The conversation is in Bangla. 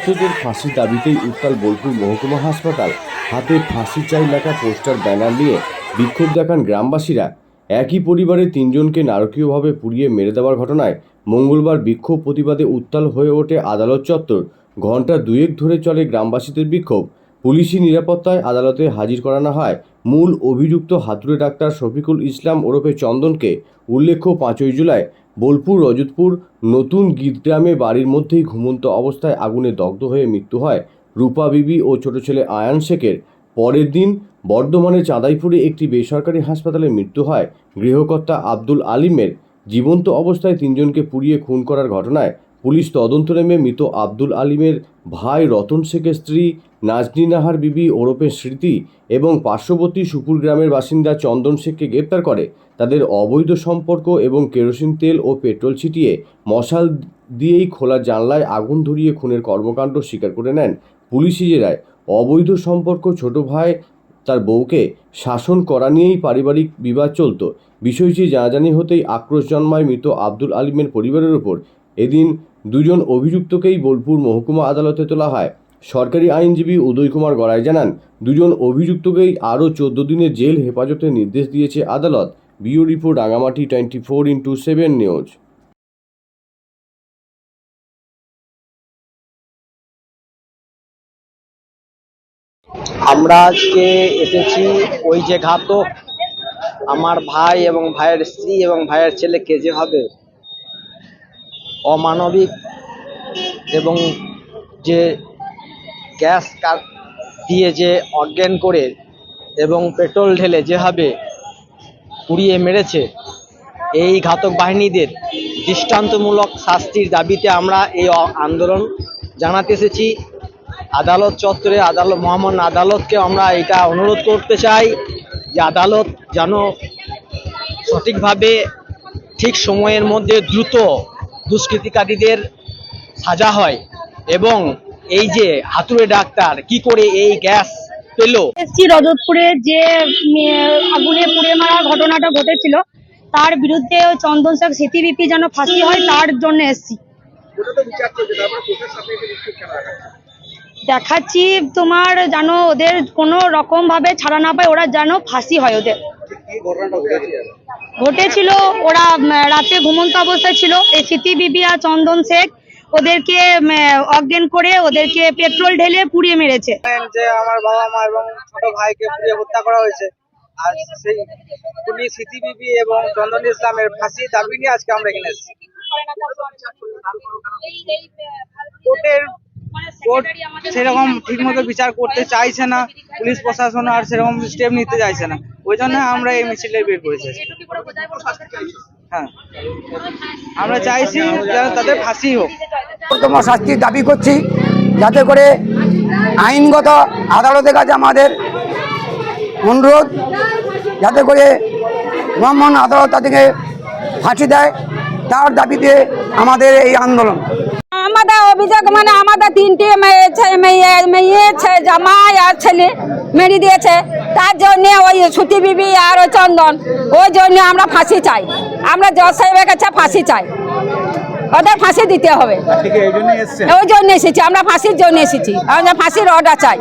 অভিযুক্তদের ফাঁসির দাবিতেই উত্তাল বোলপুর মহকুমা হাসপাতাল। হাতে ফাঁসি চাই লেখা পোস্টার ব্যানার নিয়ে বিক্ষোভ দেখান গ্রামবাসীরা। একই পরিবারের তিনজনকে নারকীয়ভাবে পুড়িয়ে মেরে দেওয়ার ঘটনায় মঙ্গলবার বিক্ষোভ প্রতিবাদে উত্তাল হয়ে ওঠে আদালত চত্বর। ঘণ্টা দুয়েক ধরে চলে গ্রামবাসীদের বিক্ষোভ। পুলিশি নিরাপত্তায় আদালতে হাজির করানো হয় মূল অভিযুক্ত হাতুড়ে ডাক্তার শফিকুল ইসলাম ওরফে চন্দনকে। উল্লেখ্য, 5ই জুলাই বোলপুর রজতপুর নতুন গীতগ্রামে বাড়ির মধ্যেই ঘুমন্ত অবস্থায় আগুনে দগ্ধ হয়ে মৃত্যু হয় রূপা বিবি ও ছোট ছেলে আয়ান শেখের। পরের দিন বর্ধমানের চাঁদাইপুরে একটি বেসরকারি হাসপাতালে মৃত্যু হয় গৃহকর্তা আব্দুল আলিমের। জীবন্ত অবস্থায় তিনজনকে পুড়িয়ে খুন করার ঘটনায় পুলিশ তদন্ত নেমে মৃত আব্দুল আলিমের ভাই রতন শেখের স্ত্রী নাজনী নাহার বিবি ওরফে স্মৃতি এবং পার্শ্ববর্তী সুপুর গ্রামের বাসিন্দা চন্দন শেখকে গ্রেপ্তার করে। তাদের অবৈধ সম্পর্ক এবং কেরোসিন তেল ও পেট্রোল ছিটিয়ে মশাল দিয়েই খোলা জানলায় আগুন ধরিয়ে খুনের কর্মকাণ্ড স্বীকার করে নেন পুলিশি জেরায়। অবৈধ সম্পর্ক, ছোট ভাই তার বউকে শাসন করা নিয়েই পারিবারিক বিবাদ চলত। বিষয়টি জানাজানি হতেই আক্রোশ জন্মায় মৃত আব্দুল আলিমের পরিবারের ওপর। এদিন দুজন অভিযুক্তকেই বোলপুর মহকুমা আদালতে তোলা হয়। সরকারি আইনজীবী উদয় কুমার গড়াই জানান, দুজন অভিযুক্তকেই আরও 14 দিনের জেল হেফাজতের নির্দেশ দিয়েছে আদালত। Bureau report, Rangamati 24x7 news. আমরা আজকে এসেছি ওই যে ঘাতক আমার ভাই এবং ভাইয়ের স্ত্রী এবং ভাইয়ের ছেলেকে যেভাবে অমানবিক এবং যে গ্যাস দিয়ে যে অজ্ঞান করে এবং পেট্রোল ঢেলে যেভাবে পুড়িয়ে মেরেছে, এই ঘাতক বাহিনীদের দৃষ্টান্তমূলক শাস্তির দাবিতে আমরা এই আন্দোলন জানাতে এসেছি। আদালত চত্বরে মহামান্য আদালতকে আমরা এটা অনুরোধ করতে চাই যে আদালত যেন সঠিকভাবে ঠিক সময়ের মধ্যে দ্রুত দুষ্কৃতিকারীদের সাজা হয় এবং এই যে হাতুড়ে ডাক্তার কি করে এই গ্যাস পেল। রজতপুরে যে আগুনে পুড়ে মারার ঘটনাটা ঘটেছিল তার বিরুদ্ধে চন্দন শেখ সিটিবিপি যেন ফাঁসি হয় তার জন্য এসেছি। দেখাচ্ছি তোমার যেন ওদের কোনো রকম ভাবে ছাড়া না পায়, ওরা যেন ফাঁসি হয়। ওদের ঘটেছিল ওরা রাতে ঘুমন্ত অবস্থায় ছিল। এই সিটিবিপি আর চন্দন শেখ ওদেরকে অজ্ঞান করে ওদেরকে পেট্রোল ঢেলে পুড়িয়ে মেরেছে। যে আমার বাবা মা এবং ছোট ভাইকে পুড়িয়ে হত্যা করা হয়েছে, আর সেই পুলিশ সিটিবিপি এবং চন্দন ইসলামের ফাঁসি দাবি নিয়ে আজকে আমরা এখানে এসেছি। কোর্ট সেরকম ঠিক মতো বিচার করতে চাইছে না, পুলিশ প্রশাসন আর সেরকম স্টেপ নিতে চাইছে না, ওই জন্য আমরা এই মিছিলে বের করেছি। হ্যাঁ, আমরা চাইছি যেন তাদের ফাঁসি হোক। প্রথম শাস্তির দাবি করছি, যাতে করে আইনগত আদালতের কাছে আমাদের অনুরোধ, যাতে করে মহামান্য আদালত তাদেরকে ফাঁসি দেয়, তার দাবিতে আমাদের এই আন্দোলন। আমাদের অভিযোগ মানে আমাদের 3টে মেয়ে জামাই আর ছেলে মেরে দিয়েছে, তার জন্য ওই সুতি বিবি আর ওই চন্দন, ওই জন্য আমরা ফাঁসি চাই। আমরা জজ সাহেবের কাছে ফাঁসি চাই, ওদের ফাঁসি দিতে হবে। ওই জন্য এসেছি আমরা, ফাঁসির জন্য এসেছি, আমরা ফাঁসির অর্ডার চাই।